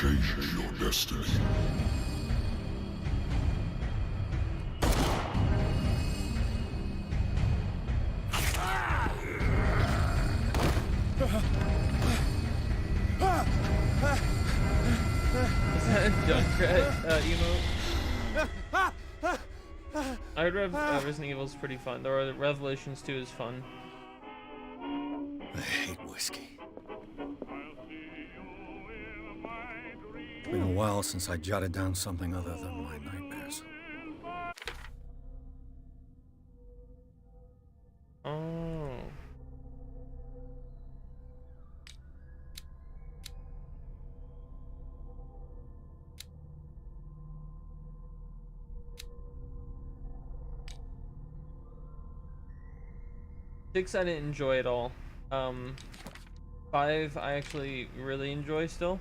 change your destiny. Is that a Junkrat emote? I heard Resident Evil is pretty fun. The Revelations 2 is fun. I hate whiskey. It's been a while since I jotted down something other than my nightmares. Oh. Six I didn't enjoy at all. 5 I actually really enjoy still.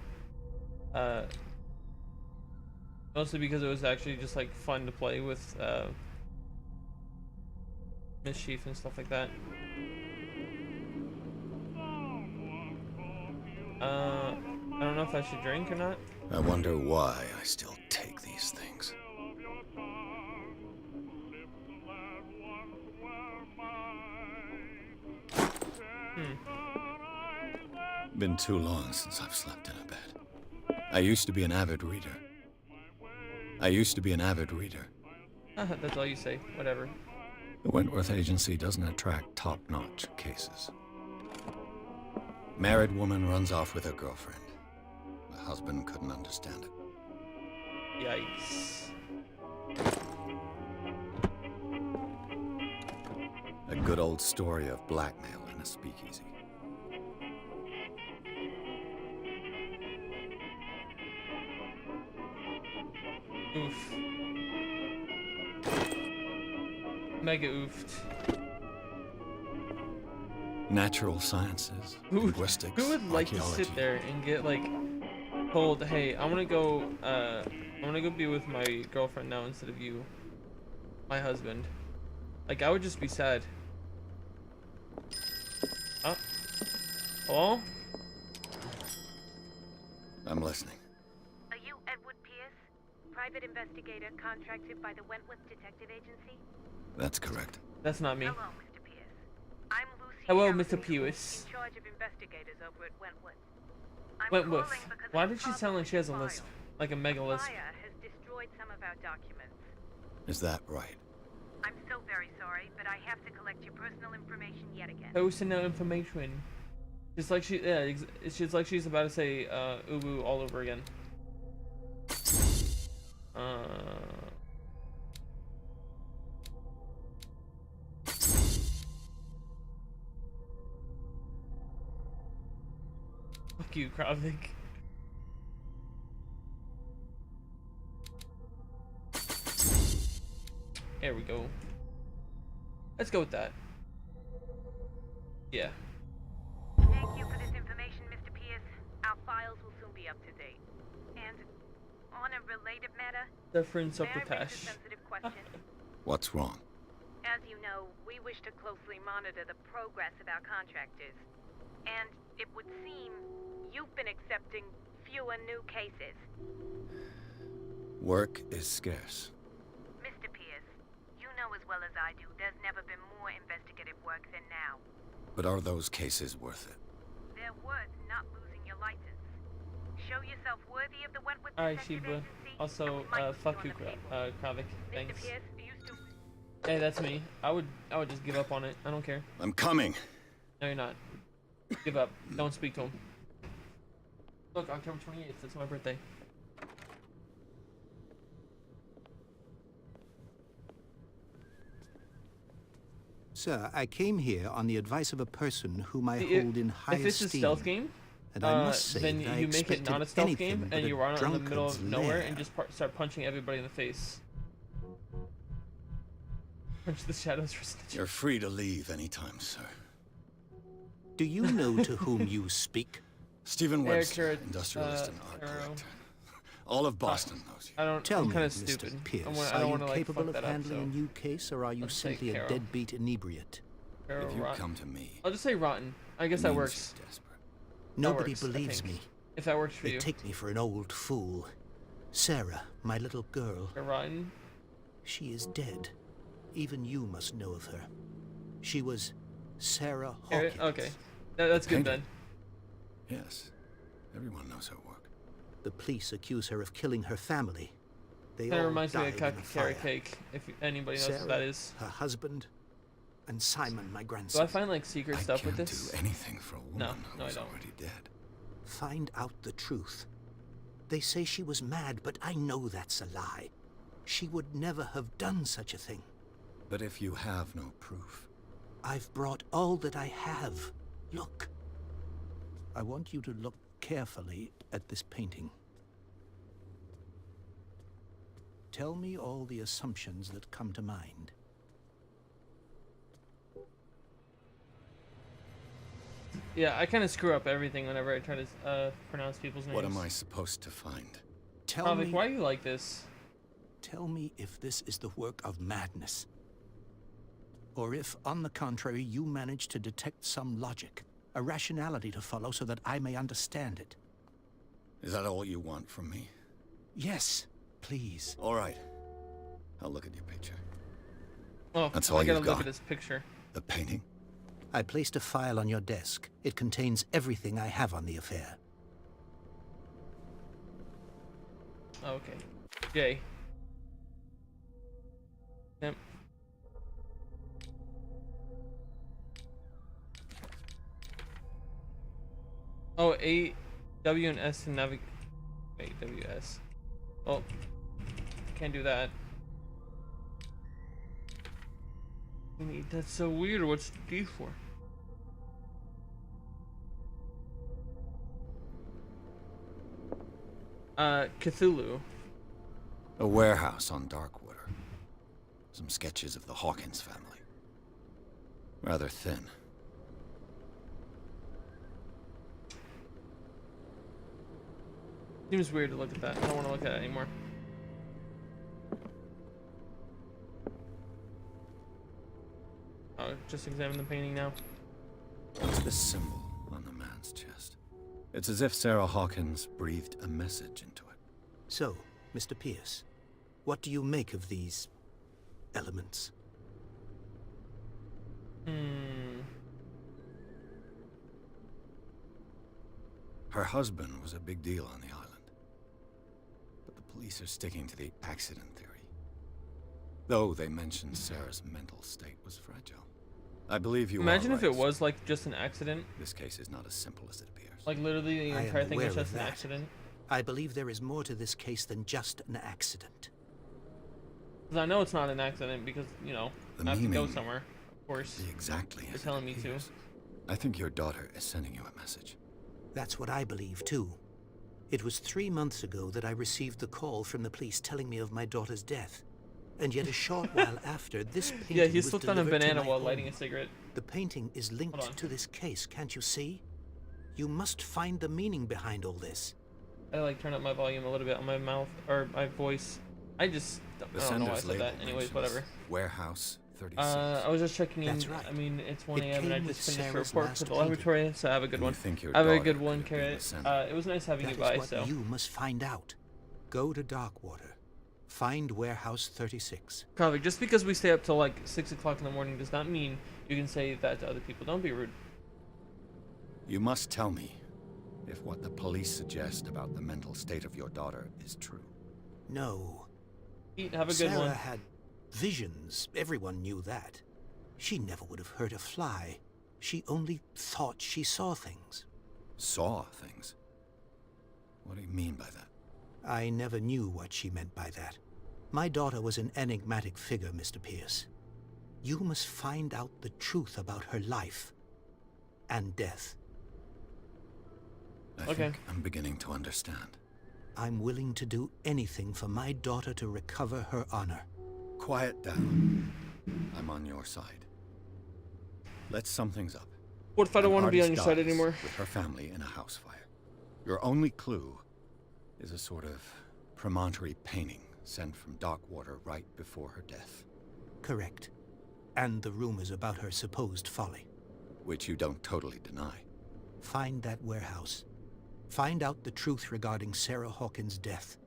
Mostly because it was actually just like fun to play with mischief and stuff like that. I don't know if I should drink or not. I wonder why I still take these things. Been too long since I've slept in a bed. I used to be an avid reader. That's all you say. Whatever. The Wentworth Agency doesn't attract top-notch cases. Married woman runs off with her girlfriend. The husband couldn't understand it. Yikes. A good old story of blackmail in a speakeasy. Oof. Mega oofed. Natural sciences, linguistics, Who would like to sit there and get like told, hey, I'm gonna go be with my girlfriend now instead of you, my husband. Like, I would just be sad. Oh. Hello? I'm listening. Are you Edward Pierce, private investigator contracted by the Wentworth Detective Agency? That's correct. That's not me. Hello, Mr. Pierce. I'm Lucy. Hello, Harrison, Mr. Pierce. in charge of investigators over at Wentworth. I'm Wentworth. calling because Why a did she sound like she has a file. lisp? Like a mega lisp. Fire has destroyed some of our documents. Is that right? I'm so very sorry, but I have to collect your personal information yet again. Posting out information. Just like it's just like she's about to say ubu all over again. Fuck you, Kravik. There we go. Let's go with that. Yeah. Thank you for this information, Mr. Pierce. Our files will soon be up to date. And on a related matter, Difference of may the I raise a Pash. sensitive question? What's wrong? As you know, we wish to closely monitor the progress of our contractors. And it would seem you've been accepting fewer new cases. Work is scarce. Mr. Pierce, you know as well as I do, there's never been more investigative work than now. But are those cases worth it? They're worth not losing your license. Show yourself worthy of the Wentworth Alright, Detective Sheba. Agency, and Also, we might put fuck you, on the payroll. Kravik. Mr. Thanks. Pierce, are you still... Hey, that's me. I would just give up on it. I don't care. I'm coming. No, you're not. Give up. Don't speak to him. Look, October 28th. That's my birthday. Sir, I came here on the advice of a person whom I hold in high If it's a esteem. stealth game, And I must say then that I you make it expected not a stealth anything game, but and a you run out in the middle of drunkard's nowhere lair. and just start punching everybody in the face. Punch the shadows for snitching. You're free to leave anytime, sir. Do you know to whom you speak? Stephen Eric Webster, Carrot, industrialist and art Caro. collector. All of Boston knows you. I don't. Tell I'm me, kind of Mr. stupid. Pierce, I are don't you want to like capable fuck of that up. handling So a new case, or are you Let's say simply a Carol. deadbeat inebriate? Carol If you Rotten. come to me, I'll just say rotten. I guess it that means works. you're desperate. Nobody works, I believes think. me. If that works for They you. take me for an old fool. Sarah, my little girl. You're rotten. She is dead. Even you must know of her. She was Sarah Hawkins. Okay. That's good then. Yes. Everyone knows her work. The police accuse her of killing her family. They That all reminds me died of in a fire. carrot cake, if anybody knows Sarah, what that is. her husband, and Simon, my Do grandson. I find like secret I stuff can't with this? do anything for a woman No, I who's don't. already dead. Find out the truth. They say she was mad, but I know that's a lie. She would never have done such a thing. But if you have no proof, I've brought all that I have. Look. I want you to look carefully at this painting. Tell me all the assumptions that come to mind. Yeah, I kind of screw up everything whenever I try to pronounce people's names. what am I supposed to find? Tell me, Why are you like this? tell me if this is the work of madness. Or if, on the contrary, you manage to detect some logic, a rationality to follow so that I may understand it. Is that all you want from me? Yes, please. All right. I'll look at your picture. Oh, That's all I gotta you've look got? at this picture. The painting? I placed a file on your desk. It contains everything I have on the affair. Okay. J. Yep. Oh, A, W, and S to navigate. Wait, W, S. Oh, can't do that. That's so weird. What's D for? Cthulhu. A warehouse on Darkwater. Some sketches of the Hawkins family. Rather thin. Seems weird to look at that. I don't want to look at it anymore. Oh, just examine the painting now. What's this symbol on the man's chest? It's as if Sarah Hawkins breathed a message into it. So, Mr. Pierce, what do you make of these elements? Her husband was a big deal on the island. But the police are sticking to the accident theory. Though they mentioned Sarah's mental state was fragile. I believe you Imagine are if right, it was sir. like just an accident. This case is not as simple as it appears. Like literally the I am entire thing aware was of just an that. accident. I believe there is more to this case than just an accident. 'Cause I know it's not an accident because, you know, The I have to go meaning somewhere. Of course. Be exactly You're as it telling me to. appears. I think your daughter is sending you a message. That's what I believe, too. It was 3 months ago that I received the call from the police telling me of my daughter's death. And yet a short while after, this painting Yeah, he was slipped on a delivered to banana my while home. lighting a cigarette. The painting is Hold on. linked to this case, can't you see? You must find the meaning behind all this. I like turn up my volume a little bit on my mouth or my voice. I don't know why I said that. Anyways, whatever. Warehouse 36. I was just checking in. That's right. I mean, it's 1 It a.m. and I came with just finished a Sarah's report last for the painting. laboratory, so have a good And you one. think your Have a daughter good could one, have been Carrot. the sender. It was nice having That you is by, what so. you must find out. Go to Darkwater. Find Warehouse 36. Probably just because we stay up till like 6 o'clock in the morning does not mean you can say that to other people. Don't be rude. You must tell me if what the police suggest about the mental state of your daughter is true. No. Eat, have a good Sarah one. had visions. Everyone knew that. She never would have hurt a fly. She only thought she saw things. Saw things? What do you mean by that? I never knew what she meant by that. My daughter was an enigmatic figure, Mr. Pierce. You must find out the truth about her life and death. I Okay. think I'm beginning to understand. I'm willing to do anything for my daughter to recover her honor. Quiet down. I'm on your side. Let's sum things up. What if I don't An want to be on your artist side dies anymore? With her family in a house fire. Your only clue is a sort of promontory painting sent from Darkwater right before her death, Correct. And the rumors about her supposed folly. which you don't totally deny. Find that warehouse. Find out the truth regarding Sarah Hawkins' death.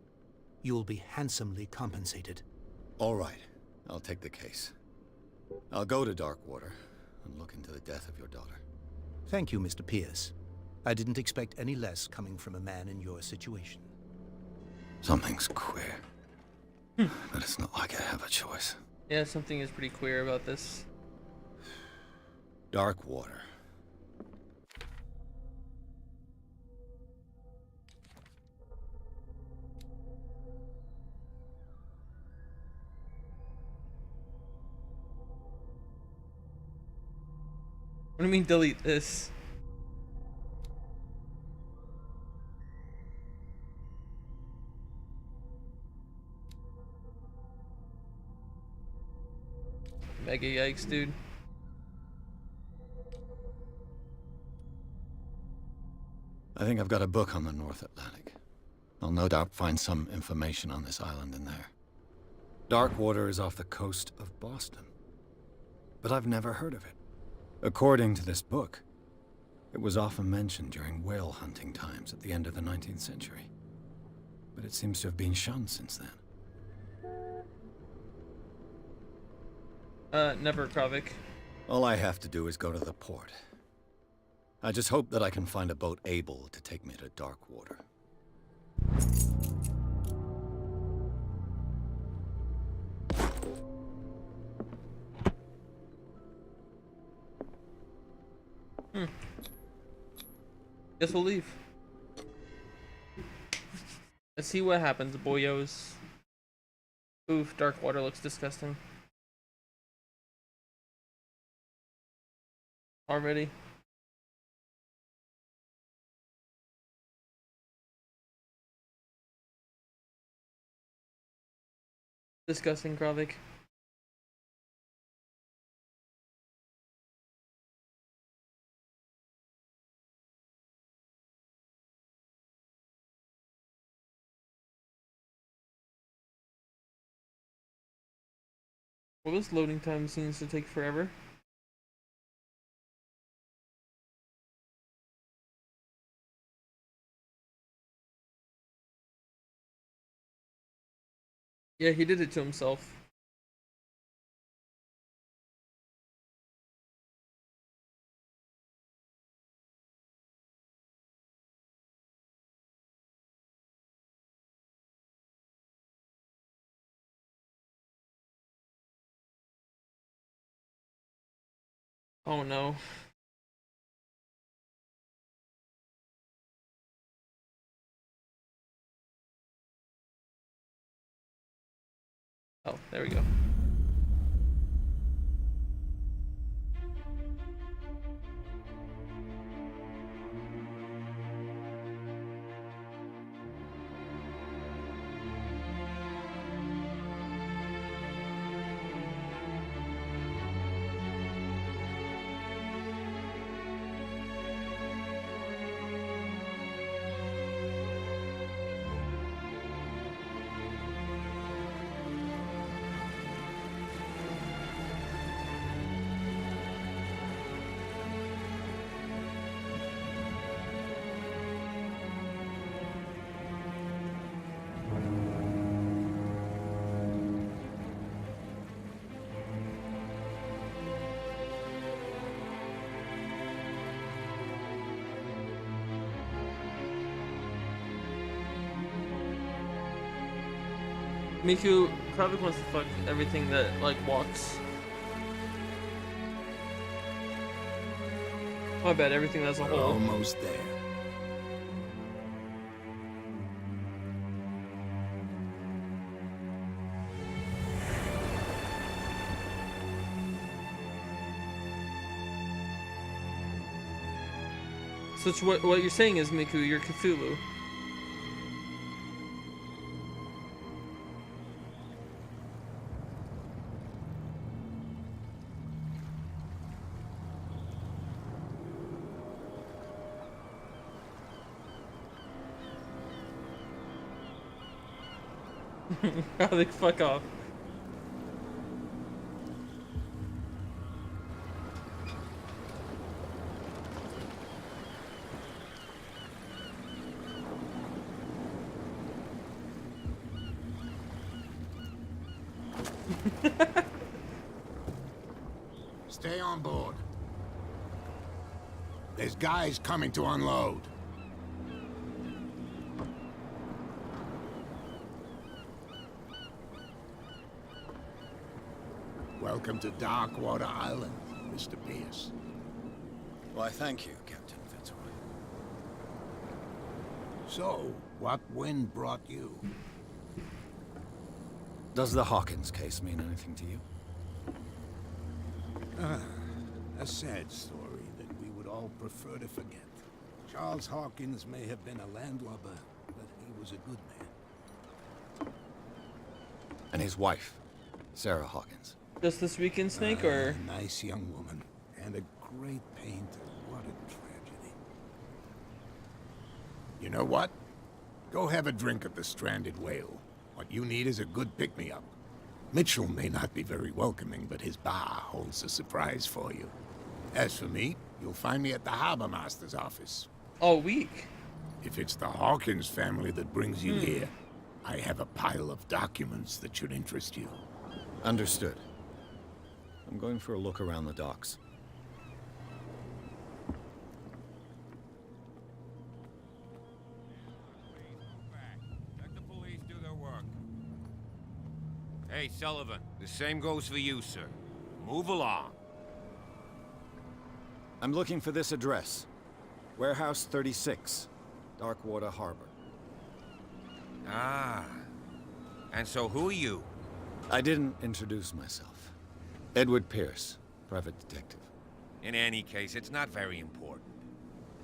You'll be handsomely compensated. All right, I'll take the case. I'll go to Darkwater and look into the death of your daughter. Thank you, Mr. Pierce. I didn't expect any less coming from a man in your situation. Something's queer. But it's not like I have a choice. Yeah, something is pretty queer about this. Darkwater. What do you mean delete this? Mega yikes, dude. I think I've got a book on the North Atlantic. I'll no doubt find some information on this island in there. Darkwater is off the coast of Boston. But I've never heard of it. According to this book, it was often mentioned during whale hunting times at the end of the 19th century. But it seems to have been shunned since then. Never, Kravik. All I have to do is go to the port. I just hope that I can find a boat able to take me to Darkwater. Guess we'll leave. Let's see what happens, boyos. Oof, Darkwater looks disgusting. Already. Disgusting, Kravik. Well, this loading time seems to take forever. Yeah, he did it to himself. Oh no. Oh, there we go. Miku probably wants to fuck everything that, like, walks. My bad, everything that's a We're whole. almost there. So it's what you're saying is, Miku, you're Cthulhu. Like, fuck off. Stay on board. There's guys coming to unload. Welcome to Darkwater Island, Mr. Pierce. Why, thank you, Captain Fitzroy. So, what wind brought you? Does the Hawkins case mean anything to you? A sad story that we would all prefer to forget. Charles Hawkins may have been a landlubber, but he was a good man. And his wife, Sarah Hawkins. Just this weekend, Snake, or? A nice young woman, and a great painter. What a tragedy. You know what? Go have a drink at the Stranded Whale. What you need is a good pick-me-up. Mitchell may not be very welcoming, but his bar holds a surprise for you. As for me, you'll find me at the Harbor Master's office. All week. If it's the Hawkins family that brings you here, I have a pile of documents that should interest you. Understood. I'm going for a look around the docks. Let the police do their work. Hey, Sullivan, the same goes for you, sir. Move along. I'm looking for this address. Warehouse 36, Darkwater Harbor. Ah. And so who are you? I didn't introduce myself. Edward Pierce, private detective. In any case, it's not very important.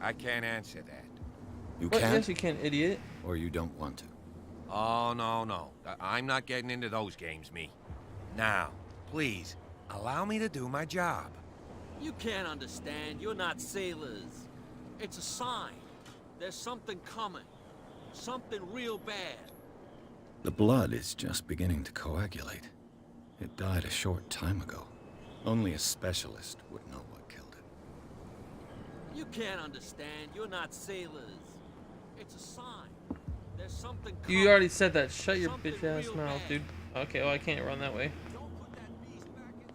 I can't answer that. You What? can't, Yes, you can, idiot. or you don't want to. Oh, no. I'm not getting into those games, me. Now, please, allow me to do my job. You can't understand. You're not sailors. It's a sign. There's something coming. Something real bad. The blood is just beginning to coagulate. It died a short time ago. Only a specialist would know what killed it. You can't understand. You're not sailors. It's a sign. There's something coming. You already said that. Shut your Something bitch ass real mouth, bad. dude. Okay, well, I can't run that way. Don't put that beast back in the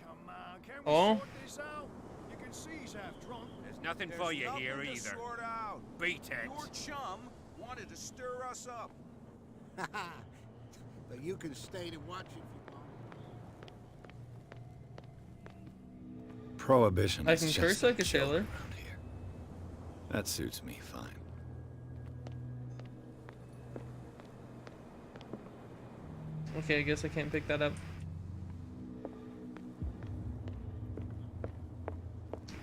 Come on, can we Oh? sort this out? You can see he's half drunk. There's nothing There's for you nothing here to either. sort out. Beat it. Your chum wanted to stir us up. But you can stay to watch if you want. Prohibition I is can just curse like a joke sailor. around here. That suits me fine. Okay, I guess I can't pick that up.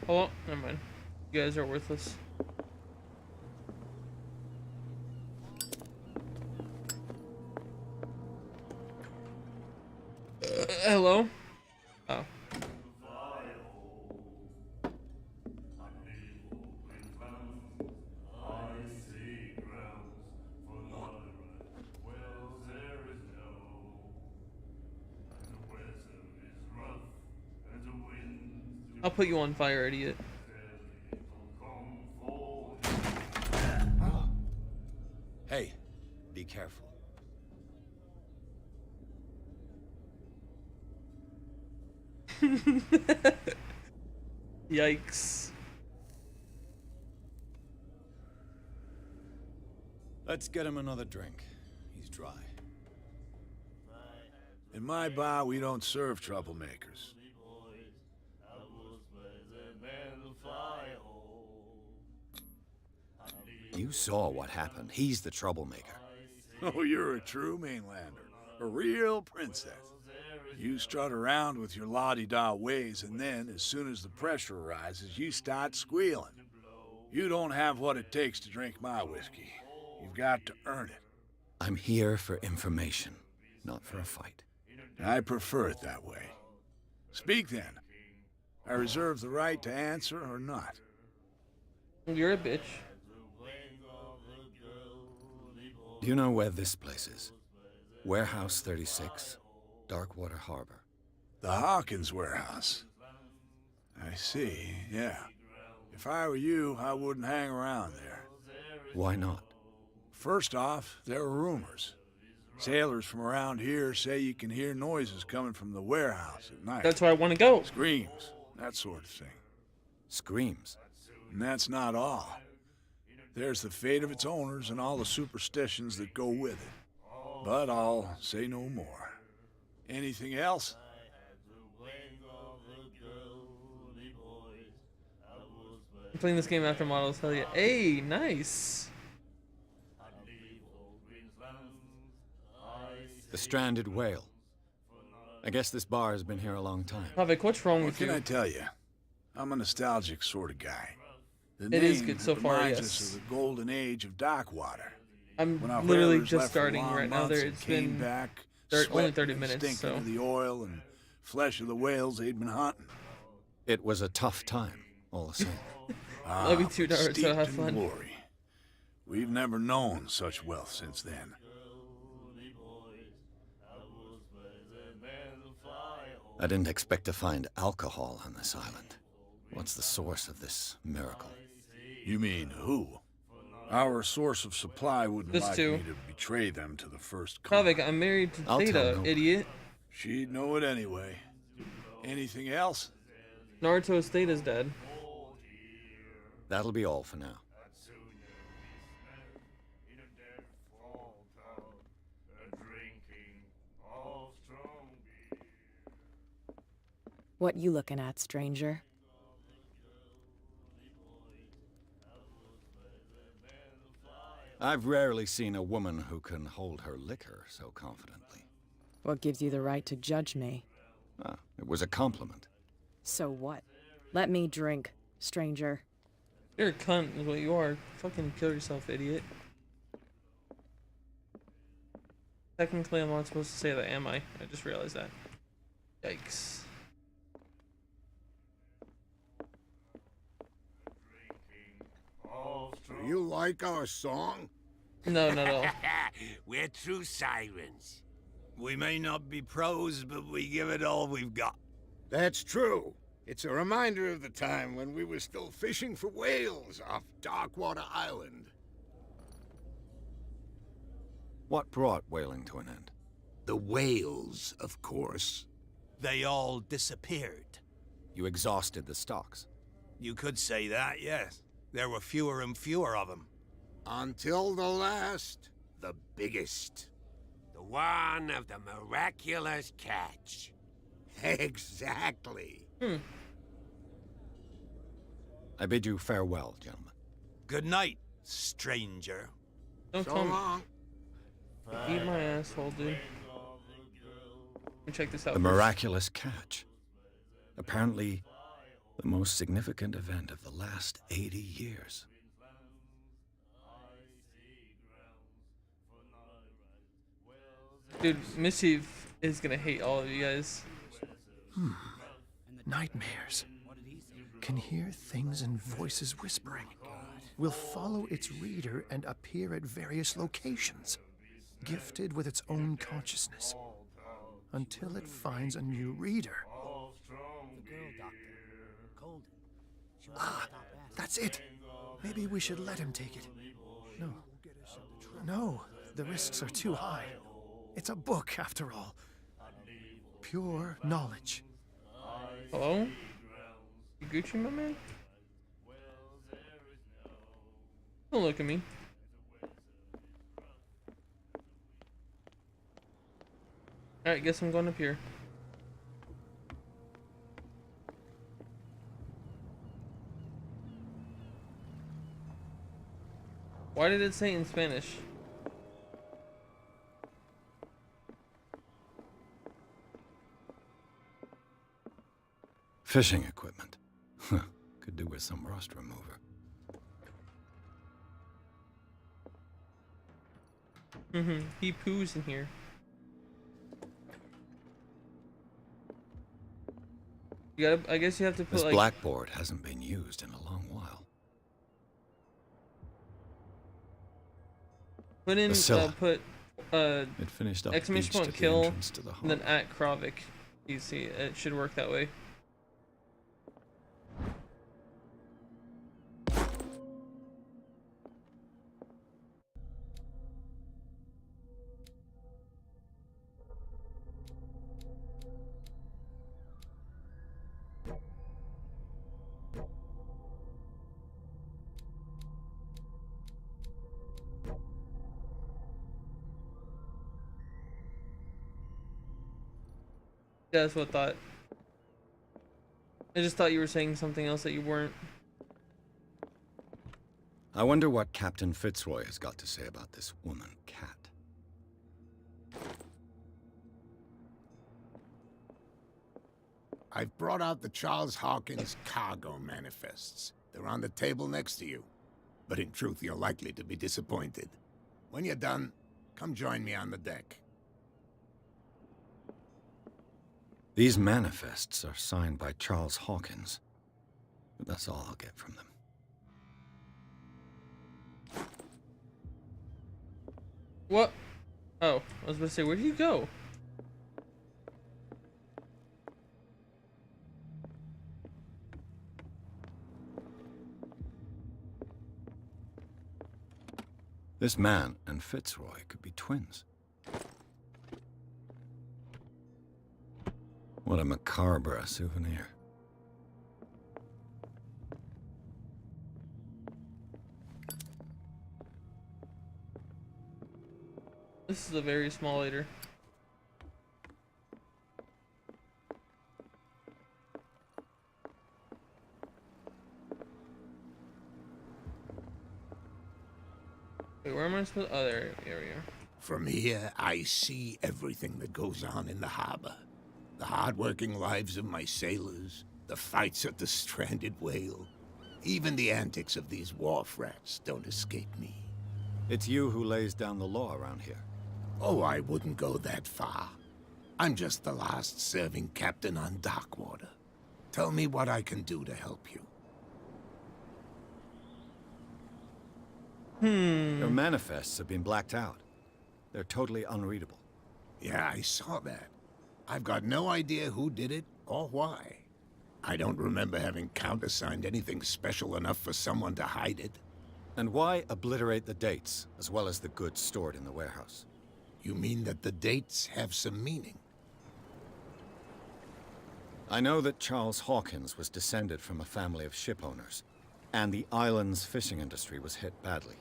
Hold on, never mind. You guys are worthless. Hello? Oh. I'll put you on fire, idiot. Hey, be careful. Yikes. Let's get him another drink. He's dry. In my bar, we don't serve troublemakers. You saw what happened. He's the troublemaker. Oh, you're a true mainlander. A real princess. You strut around with your la-di-da ways, and then, as soon as the pressure rises, you start squealing. You don't have what it takes to drink my whiskey. You've got to earn it. I'm here for information, not for a fight. I prefer it that way. Speak then. I reserve the right to answer or not. You're a bitch. Do you know where this place is? Warehouse 36, Darkwater Harbor. The Hawkins warehouse. I see, yeah. If I were you, I wouldn't hang around there. Why not? First off, there are rumors. Sailors from around here say you can hear noises coming from the warehouse at night. That's where I want to go. Screams, that sort of thing. Screams. And that's not all. There's the fate of its owners and all the superstitions that go with it. But I'll say no more. Anything else? I'm playing this game after models. Hell yeah. Hey, nice. The stranded whale. I guess this bar has been here a long time. Havik, what's wrong What with can you? I tell you? I'm a nostalgic sort of guy. The It is name good so far, reminds yes. us of the golden age of dockwater. I'm When our literally whalers just left for starting long right now. months There, and it's came been back, only sweating 30 and minutes, stinking so of the oil and flesh of the whales they'd been hunting. It was a tough time, all the same. Love you too, Naruto. Steeped Have in fun. glory. We've never known such wealth since then. I didn't expect to find alcohol on this island. What's the source of this miracle? You mean who? Our source of supply wouldn't This like too. me to betray them to the first comer. Havik, I'm married to I'll tell Theta, nobody. idiot. She'd know it anyway. Anything else? Naruto's Theta's dead. That'll be all for now. What you looking at, stranger? I've rarely seen a woman who can hold her liquor so confidently. What gives you the right to judge me? Ah, it was a compliment. So what? Let me drink, stranger. You're a cunt is what you are. Fucking kill yourself, idiot. Technically, I'm not supposed to say that, am I? I just realized that. Yikes. Do you like our song? No, no, no. We're true sirens. We may not be pros, but we give it all we've got. That's true. It's a reminder of the time when we were still fishing for whales off Darkwater Island. What brought whaling to an end? The whales, of course. They all disappeared. You exhausted the stocks. You could say that, yes. There were fewer and fewer of them. Until the last, the biggest. The one of the miraculous catch. Exactly. I bid you farewell, gentlemen. Good night, stranger. Don't So come. long. Eat my asshole, dude. Let me check this out. The first. miraculous catch. Apparently, the most significant event of the last 80 years. Dude, Mischief is gonna hate all of you guys. Nightmares. Can hear things and voices whispering. Will follow its reader and appear at various locations, gifted with its own consciousness, until it finds a new reader. Ah, that's it. Maybe we should let him take it. No. No, the risks are too high. It's a book, after all. Pure knowledge. Hello? You Gucci, my man? Don't look at me. Alright, guess I'm going up here. Why did it say in Spanish? Fishing equipment. Could do with some rust remover. He poos in here. You gotta, I guess you have to put This like blackboard hasn't been used in a long while. put in Priscilla. put It finished up exclamation beached point at the kill entrance to the and then harbor. at Kravik. You see, it should work that way. Yeah, that's what I thought. I just thought you were saying something else that you weren't. I wonder what Captain Fitzroy has got to say about this woman, Cat. I've brought out the Charles Hawkins cargo manifests. They're on the table next to you. But in truth, you're likely to be disappointed. When you're done, come join me on the deck. These manifests are signed by Charles Hawkins. But that's all I'll get from them. What? Oh, I was about to say, where did you go? This man and Fitzroy could be twins. What a macabre souvenir. This is a very small leader. Wait, where am I supposed? Oh, there we are. From here, I see everything that goes on in the harbor. The hard-working lives of my sailors, the fights at the stranded whale. Even the antics of these wharf rats don't escape me. It's you who lays down the law around here. Oh, I wouldn't go that far. I'm just the last serving captain on Darkwater. Tell me what I can do to help you. Your manifests have been blacked out. They're totally unreadable. Yeah, I saw that. I've got no idea who did it or why. I don't remember having countersigned anything special enough for someone to hide it. And why obliterate the dates, as well as the goods stored in the warehouse? You mean that the dates have some meaning? I know that Charles Hawkins was descended from a family of ship owners, and the island's fishing industry was hit badly.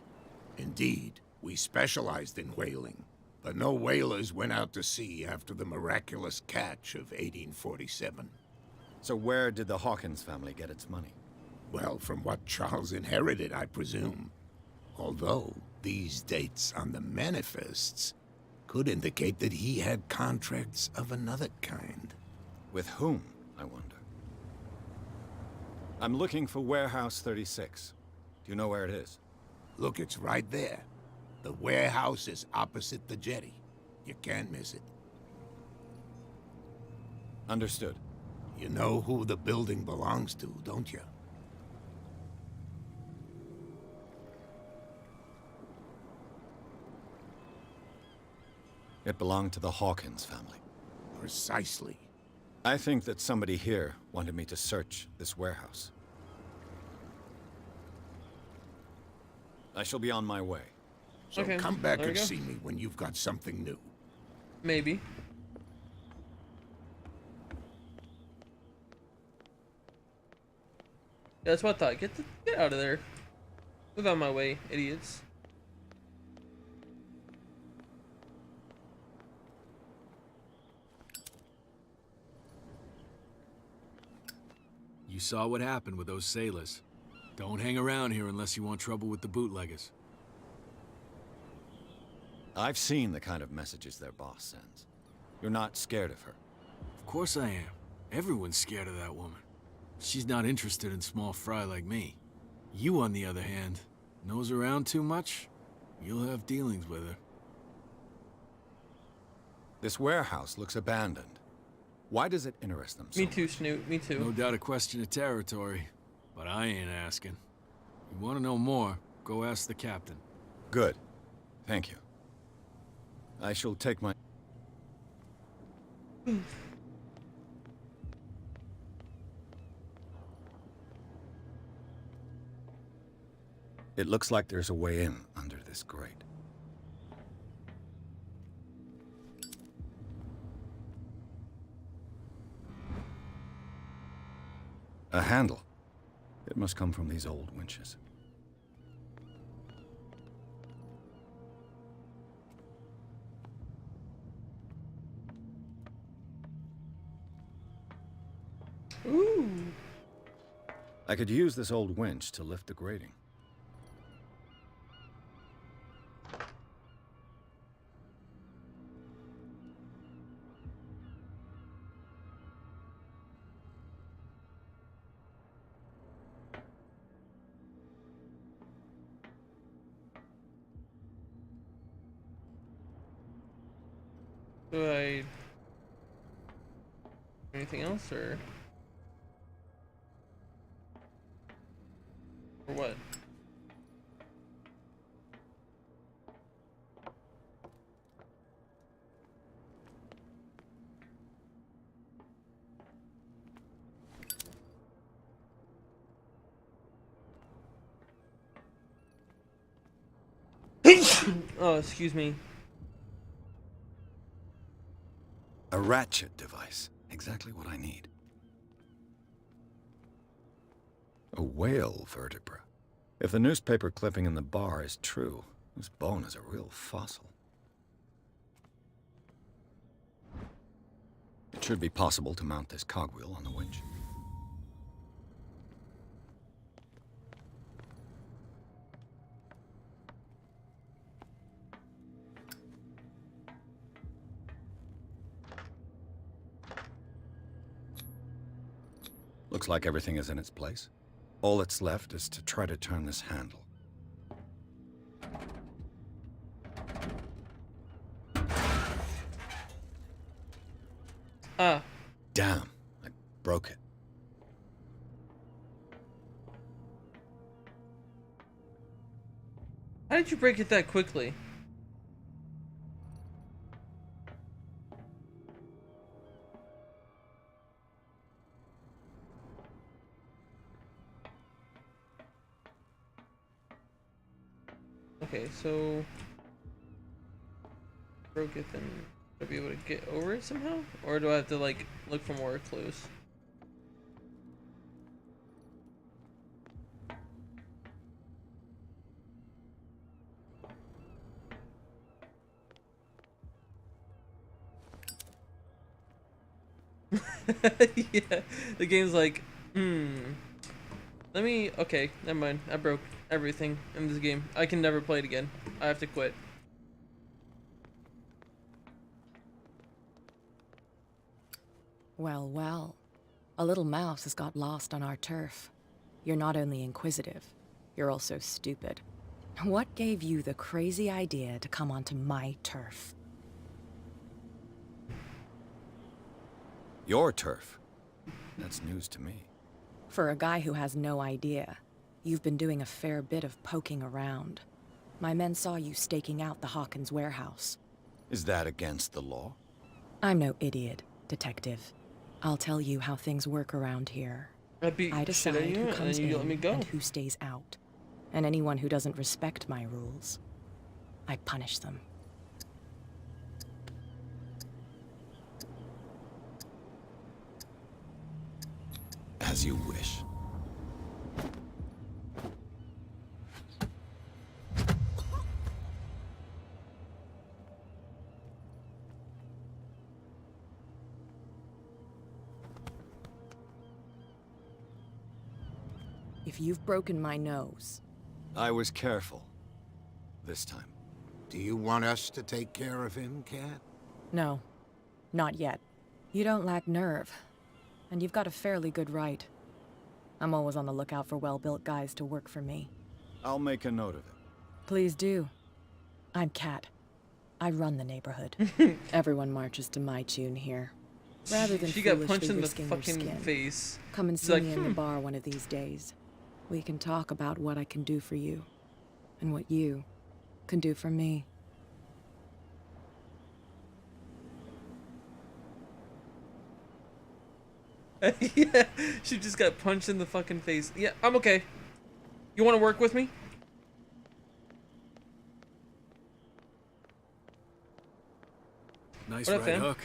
Indeed, we specialized in whaling, but no whalers went out to sea after the miraculous catch of 1847. So where did the Hawkins family get its money? Well, from what Charles inherited, I presume. Although, these dates on the manifests could indicate that he had contracts of another kind. With whom, I wonder? I'm looking for Warehouse 36. Do you know where it is? Look, it's right there. The warehouse is opposite the jetty. You can't miss it. Understood. You know who the building belongs to, don't you? It belonged to the Hawkins family. Precisely. I think that somebody here wanted me to search this warehouse. I shall be on my way. So Okay, come back there we and go. see me when you've got something new. Maybe. Yeah, that's what I thought. Get out of there. Move out of my way, idiots. You saw what happened with those sailors. Don't hang around here unless you want trouble with the bootleggers. I've seen the kind of messages their boss sends. You're not scared of her. Of course I am. Everyone's scared of that woman. She's not interested in small fry like me. You, on the other hand, nose around too much, you'll have dealings with her. This warehouse looks abandoned. Why does it interest them so Me too, much? Snoot. Me too. No doubt a question of territory, but I ain't asking. You want to know more, go ask the captain. Good. Thank you. I shall take my... It looks like there's a way in under this grate. A handle. It must come from these old winches. Ooh. I could use this old winch to lift the grating. Do I... anything else, or what? Oh, excuse me. A ratchet device. Exactly what I need. A whale vertebra. If the newspaper clipping in the bar is true, this bone is a real fossil. It should be possible to mount this cogwheel on the winch. Looks like everything is in its place. All that's left is to try to turn this handle. Ah. Damn, I broke it. How did you break it that quickly? Okay, so broke it, then I'll be able to get over it somehow? Or do I have to like look for more clues? Yeah, the game's like, let me, okay, never mind. I broke everything in this game. I can never play it again. I have to quit. Well, well. A little mouse has got lost on our turf. You're not only inquisitive, you're also stupid. What gave you the crazy idea to come onto my turf? Your turf? That's news to me. For a guy who has no idea, you've been doing a fair bit of poking around. My men saw you staking out the Hawkins warehouse. Is that against the law? I'm no idiot, detective. I'll tell you how things work around here. I decide who comes in and who stays out. And anyone who doesn't respect my rules, I punish them. As you wish. If you've broken my nose... I was careful. This time. Do you want us to take care of him, Cat? No. Not yet. You don't lack nerve. And you've got a fairly good right. I'm always on the lookout for well-built guys to work for me. I'll make a note of it. Please do. I'm Cat. I run the neighborhood. Everyone marches to my tune here. Rather than she got punched foolishly in the risking their fucking skin. face. Come and She's see like, me in the bar one of these days. We can talk about what I can do for you. And what you can do for me. Yeah, she just got punched in the fucking face. Yeah, I'm okay. You want to work with me? Nice What up, right fam? hook.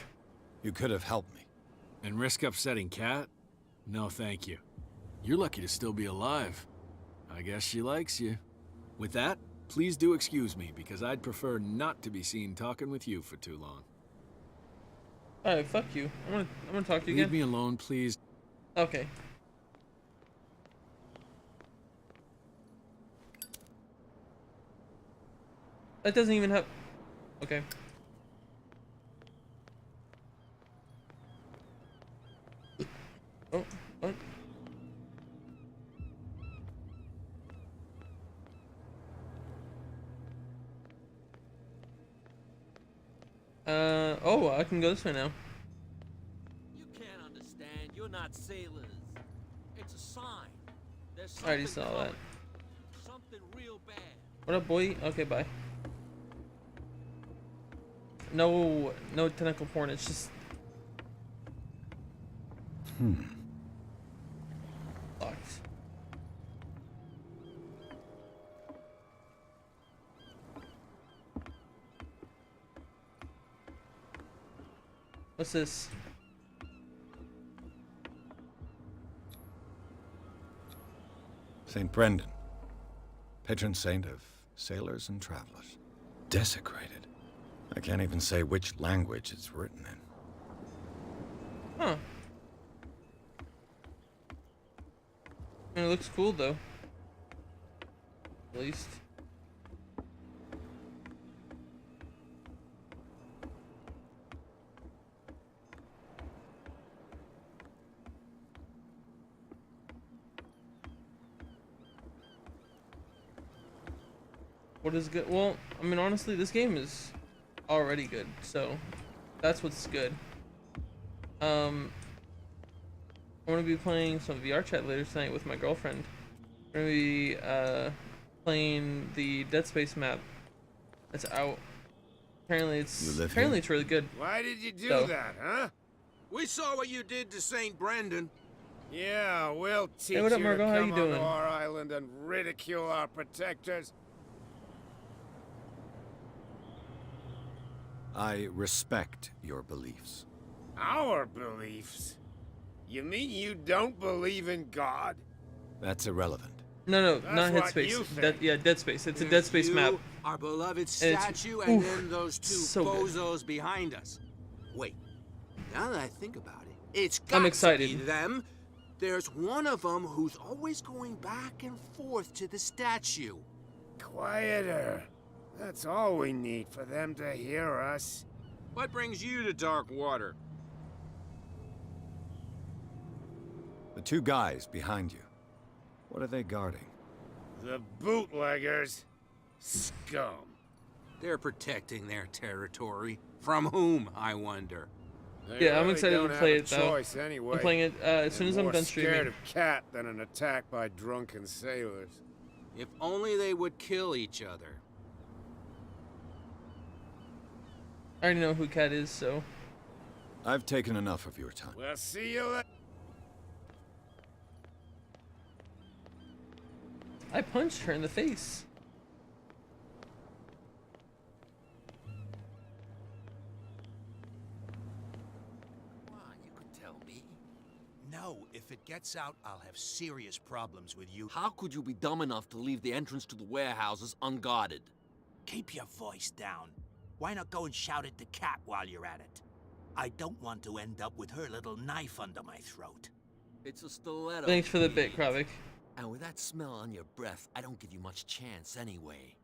You could have helped me. And risk upsetting Cat? No, thank you. You're lucky to still be alive. I guess she likes you. With that, please do excuse me, because I'd prefer not to be seen talking with you for too long. Alright, fuck you. I'm gonna talk to you Leave again. me alone, please. Okay. That doesn't even have... Okay. Oh, what? Oh, I can go this way now. You can't understand. You're not sailors. It's a sign. There's I already something saw that. coming. Something real bad. What up, boy? Okay, bye. No tentacle porn. It's just locked. What's this? St. Brendan, patron saint of sailors and travelers. Desecrated. I can't even say which language it's written in. Huh. I mean, it looks cool though. At least. What is good? Well, I mean, honestly, this game is already good, so that's what's good. I'm gonna be playing some VR chat later tonight with my girlfriend. We're gonna be playing the Dead Space map that's out. Apparently it's really good. Why did you do So- that, huh? We saw what you did to St. Brendan. Yeah, we'll teach what up, you Margot? to How come you onto doing? our island and ridicule our protectors. I respect your beliefs. Our beliefs? You mean you don't believe in God? That's irrelevant. No, That's not what Headspace. you think. Yeah, Dead Space. It's a Dead Space map. Our beloved it's- statue, and oof, then those two so good. bozos behind us. Wait, now that I think about it, it's I'm got excited. to be them. There's one of them who's always going back and forth to the statue. Quieter. That's all we need for them to hear us. What brings you to dark water? The two guys behind you. What are they guarding? The bootleggers. Scum. They're protecting their territory. From whom, I wonder? They Yeah, I'm really excited don't to have play a it, though. choice anyway. I'm playing it as soon as I'm They're done more scared streaming. of cat than an attack by drunken sailors. If only they would kill each other. I already know who Cat is, so. I've taken enough of your time. We'll see you later. I punched her in the face. Come on, you could tell me. No, if it gets out, I'll have serious problems with you. How could you be dumb enough to leave the entrance to the warehouses unguarded? Keep your voice down. Why not go and shout at the cat while you're at it? I don't want to end up with her little knife under my throat. It's a stiletto. Thanks for the kid. bit, Kravik. And with that smell on your breath, I don't give you much chance anyway.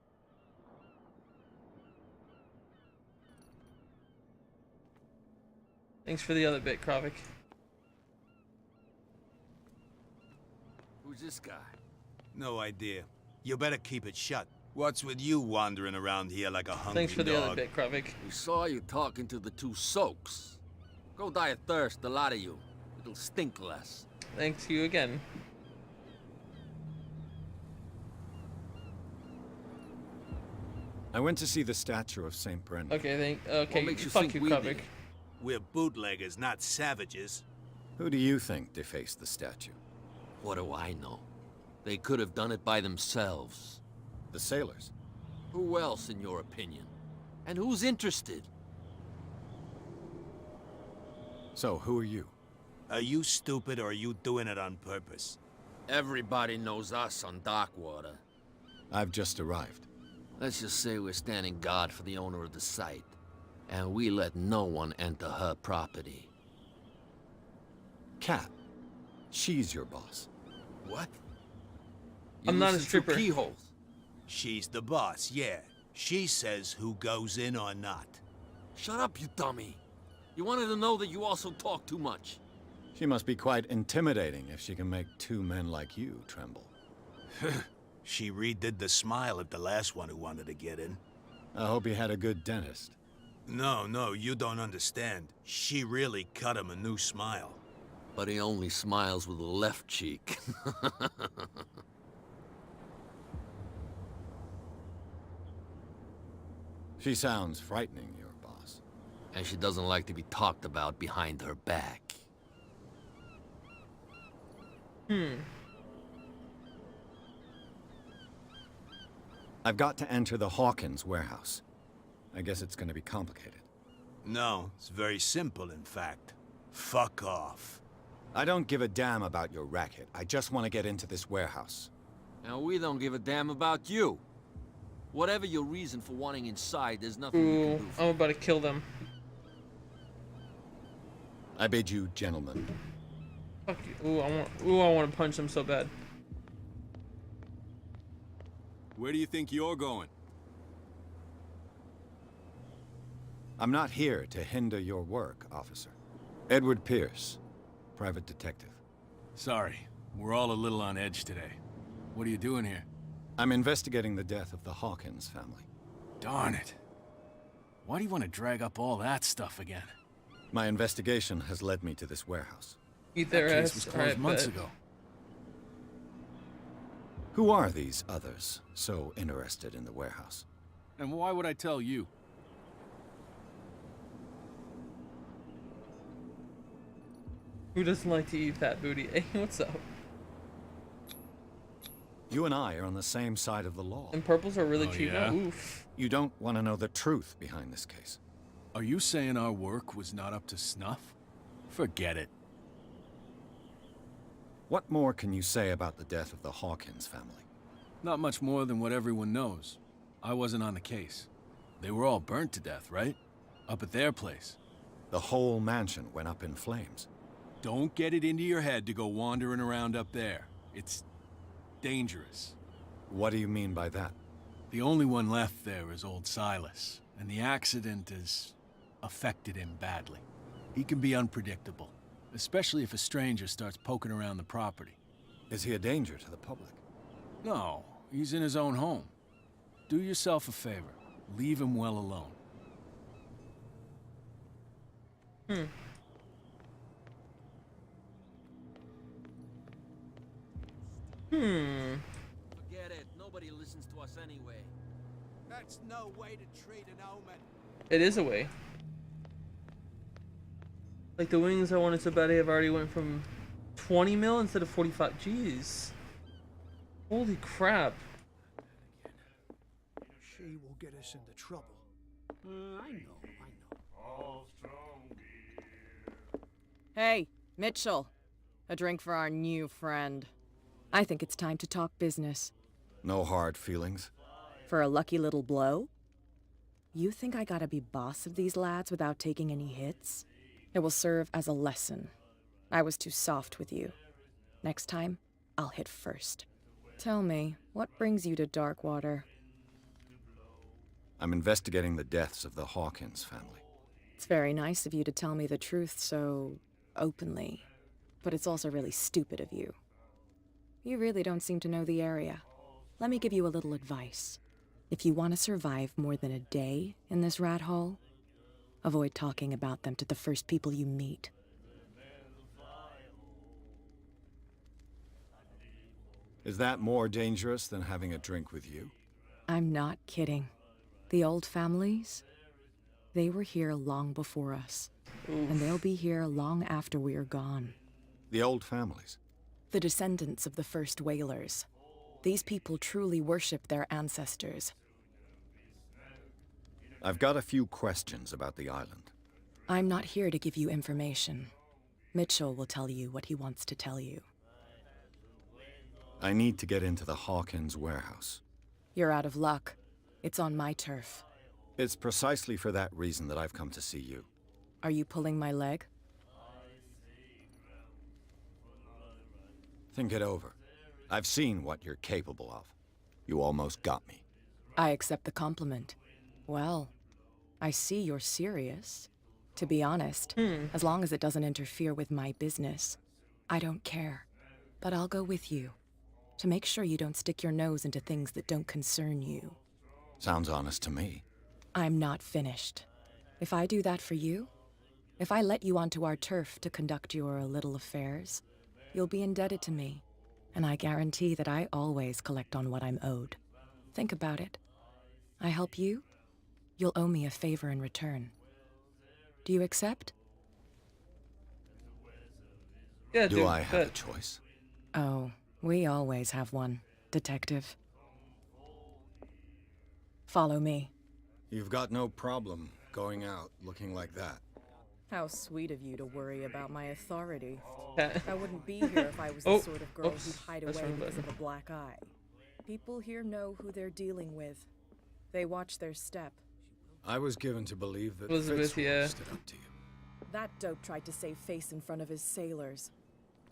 Thanks for the other bit, Kravik. Who's this guy? No idea. You better keep it shut. What's with you wandering around here like a hungry Thanks for the dog? other bit, Kravik. We saw you talking to the two soaks. Go die of thirst, the lot of you. It'll stink less. Thanks to you again. I went to see the statue of St. Brendan. Okay, What makes you fuck think you, we Kravik. did? We're bootleggers, not savages. Who do you think defaced the statue? What do I know? They could have done it by themselves. The sailors. Who else, in your opinion? And who's interested? So, who are you? Are you stupid or are you doing it on purpose? Everybody knows us on Darkwater. I've just arrived. Let's just say we're standing guard for the owner of the site. And we let no one enter her property. Cat. She's your boss. What? I'm not a listen stripper. through keyholes. She's the boss, yeah. She says who goes in or not. Shut up, you dummy. You wanted to know that you also talk too much. She must be quite intimidating if she can make two men like you tremble. She redid the smile at the last one who wanted to get in. I hope you had a good dentist. No, you don't understand. She really cut him a new smile. But he only smiles with the left cheek. She sounds frightening, your boss. And she doesn't like to be talked about behind her back. I've got to enter the Hawkins warehouse. I guess it's gonna be complicated. No, it's very simple, in fact. Fuck off. I don't give a damn about your racket. I just want to get into this warehouse. Now, we don't give a damn about you. Whatever your reason for wanting inside, there's nothing you can do. I'm about to kill them. I bid you, gentlemen. Fuck you. I want to punch them so bad. Where do you think you're going? I'm not here to hinder your work, officer. Edward Pierce, private detective. Sorry, we're all a little on edge today. What are you doing here? I'm investigating the death of the Hawkins family. Darn it. Why do you want to drag up all that stuff again? My investigation has led me to this warehouse. Eat their That ass. case was closed months ago. Who are these others so interested in the warehouse? And why would I tell you? Who doesn't like to eat fat booty? Hey, what's up? You and I are on the same side of the law. And purples are really Oh, cheap yeah? now. Oof. You don't want to know the truth behind this case. Are you saying our work was not up to snuff? Forget it. What more can you say about the death of the Hawkins family? Not much more than what everyone knows. I wasn't on the case. They were all burnt to death, right? Up at their place. The whole mansion went up in flames. Don't get it into your head to go wandering around up there. It's dangerous. What do you mean by that? The only one left there is old Silas, and the accident has affected him badly. He can be unpredictable, especially if a stranger starts poking around the property. Is he a danger to the public? No, he's in his own home. Do yourself a favor. Leave him well alone. Forget it. Nobody listens to us anyway. That's no way to treat an omen. It is a way. Like the wings I wanted so badly have already went from 20 mil instead of 45. Jeez. Holy crap. She will get us into trouble. I know. Hey, Mitchell. A drink for our new friend. I think it's time to talk business. No hard feelings? For a lucky little blow? You think I gotta be boss of these lads without taking any hits? It will serve as a lesson. I was too soft with you. Next time, I'll hit first. Tell me, what brings you to Darkwater? I'm investigating the deaths of the Hawkins family. It's very nice of you to tell me the truth so openly, but it's also really stupid of you. You really don't seem to know the area. Let me give you a little advice. If you want to survive more than a day in this rat hole, avoid talking about them to the first people you meet. Is that more dangerous than having a drink with you? I'm not kidding. The old families, they were here long before us. And they'll be here long after we are gone. The old families? The descendants of the first whalers. These people truly worship their ancestors. I've got a few questions about the island. I'm not here to give you information. Mitchell will tell you what he wants to tell you. I need to get into the Hawkins warehouse. You're out of luck. It's on my turf. It's precisely for that reason that I've come to see you. Are you pulling my leg? Think it over. I've seen what you're capable of. You almost got me. I accept the compliment. Well, I see you're serious. To be honest, as long as it doesn't interfere with my business, I don't care. But I'll go with you, to make sure you don't stick your nose into things that don't concern you. Sounds honest to me. I'm not finished. If I do that for you, if I let you onto our turf to conduct your little affairs, you'll be indebted to me, and I guarantee that I always collect on what I'm owed. Think about it. I help you, you'll owe me a favor in return. Do you accept? Yeah, Do I have a choice? Oh, we always have one, Detective. Follow me. You've got no problem going out looking like that. How sweet of you to worry about my authority. Yeah. I wouldn't be here if I was the sort of girl who'd hide away because of a black eye. People here know who they're dealing with. They watch their step. I was given to believe that Elizabeth, Fitzroy stood up to you. That dope tried to save face in front of his sailors.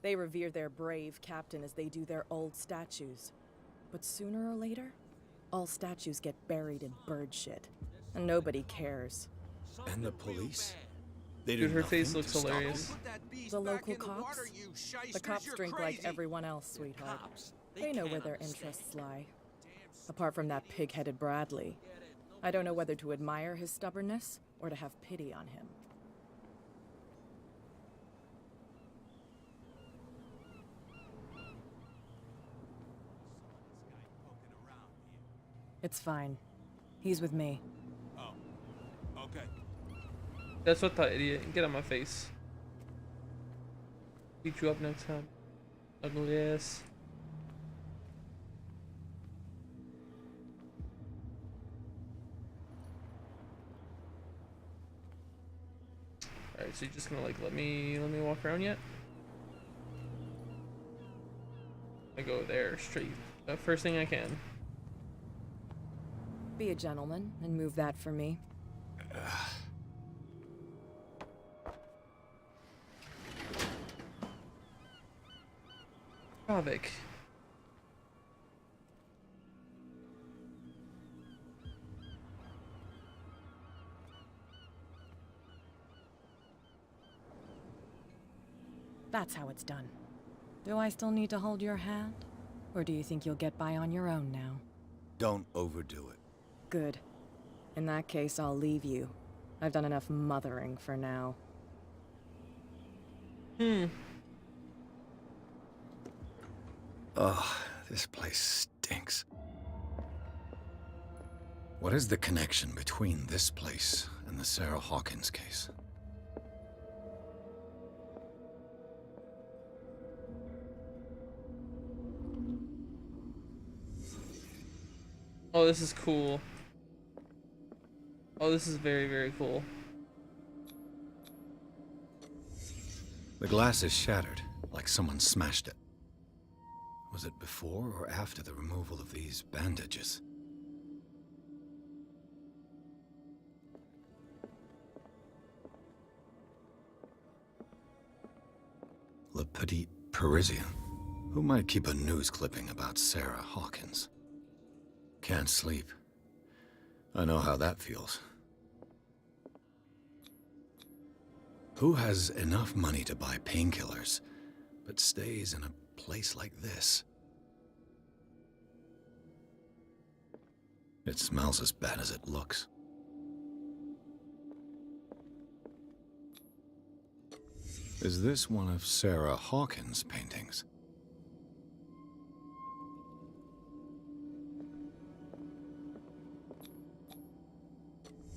They revere their brave captain as they do their old statues. But sooner or later, all statues get buried in bird shit. And nobody cares. And the police? They Dude, do her face nothing looks to stop hilarious. you? The local cops? The cops drink like everyone else, sweetheart. They know where their interests lie. Apart from that pig-headed Bradley, I don't know whether to admire his stubbornness or to have pity on him. It's fine. He's with me. Oh, okay. That's what the idiot. Get on my face. Beat you up next time. Ugly ass. Alright, so you're just gonna like let me walk around yet? I go there straight. First thing I can. Be a gentleman and move that for me. Kravik. That's how it's done. Do I still need to hold your hand? Or do you think you'll get by on your own now? Don't overdo it. Good. In that case, I'll leave you. I've done enough mothering for now. Ugh, this place stinks. What is the connection between this place and the Sarah Hawkins case? Oh, this is cool. Oh, this is very, very cool. The glass is shattered, like someone smashed it. Was it before or after the removal of these bandages? Le Petit Parisien. Who might keep a news clipping about Sarah Hawkins? Can't sleep. I know how that feels. Who has enough money to buy painkillers, but stays in a place like this? It smells as bad as it looks. Is this one of Sarah Hawkins' paintings?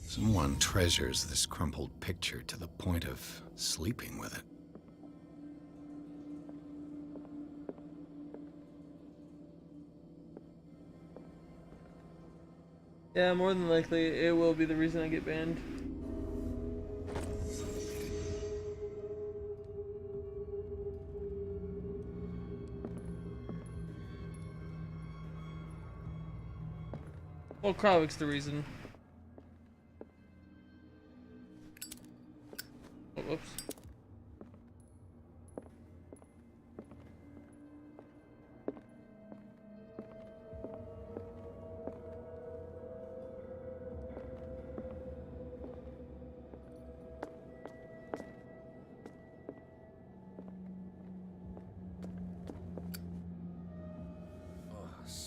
Someone treasures this crumpled picture to the point of sleeping with it. Yeah, more than likely, it will be the reason I get banned. Well, Kravik's the reason. Oh, whoops.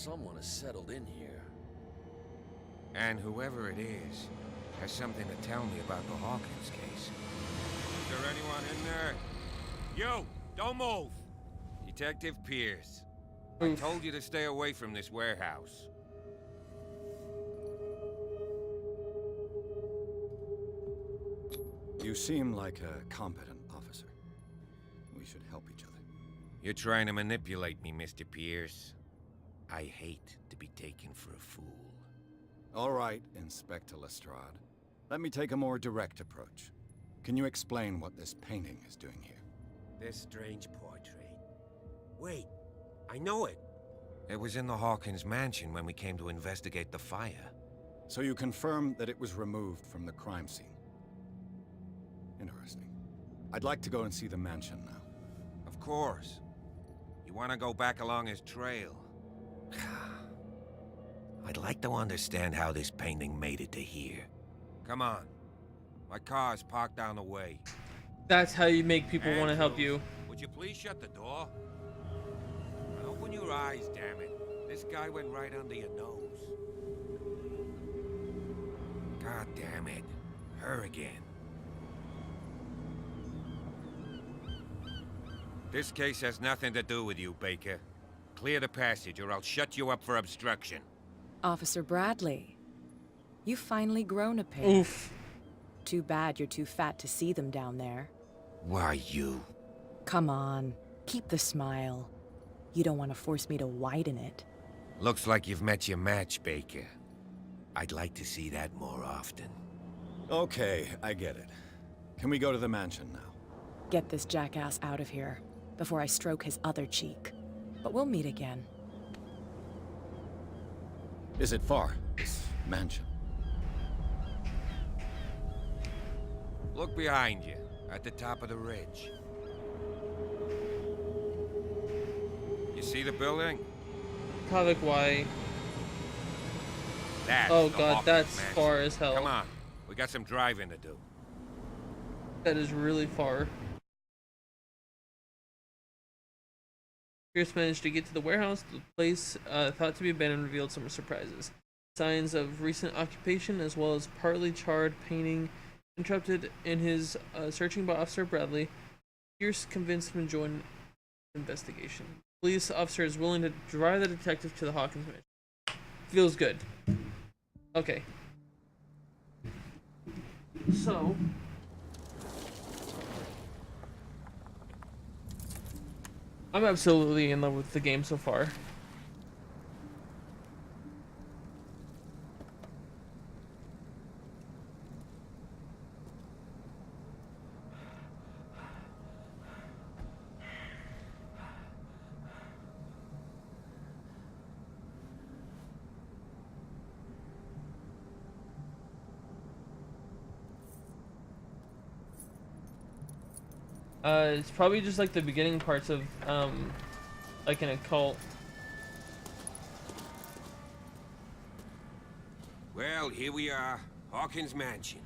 someone has settled in here. And whoever it is has something to tell me about the Hawkins case. Is there anyone in there? You! Don't move! Detective Pierce. I told you to stay away from this warehouse. You seem like a competent officer. We should help each other. You're trying to manipulate me, Mr. Pierce. I hate to be taken for a fool. All right, Inspector Lestrade. Let me take a more direct approach. Can you explain what this painting is doing here? This strange portrait. Wait, I know it. It was in the Hawkins mansion when we came to investigate the fire. So you confirm that it was removed from the crime scene? Interesting. I'd like to go and see the mansion now. Of course. You want to go back along his trail? I'd like to understand how this painting made it to here. Come on. My car's parked down the way. That's how you make people want to help you. Would you please shut the door? Open your eyes, damn it. This guy went right under your nose. God damn it. Her again. This case has nothing to do with you, Baker. Clear the passage or I'll shut you up for obstruction. Officer Bradley, you've finally grown a pair. Oof. Too bad you're too fat to see them down there. Why you? Come on, keep the smile. You don't want to force me to widen it. Looks like you've met your match, Baker. I'd like to see that more often. Okay, I get it. Can we go to the mansion now? Get this jackass out of here before I stroke his other cheek. But we'll meet again. Is it far, this mansion? Look behind you, at the top of the ridge. You see the building? Kavik, why? That's oh the god, Hawkins that's mansion. far as hell. Come on, we got some driving to do. That is really far. Pierce managed to get to the warehouse. The place, thought to be abandoned, revealed some surprises. Signs of recent occupation, as well as partly charred painting, interrupted in his searching by Officer Bradley. Pierce convinced him to join the investigation. Police officer is willing to drive the detective to the Hawkins mansion. Feels good. Okay. So... I'm absolutely in love with the game so far. It's probably just like the beginning parts of, like an occult. Well, here we are, Hawkins Mansion.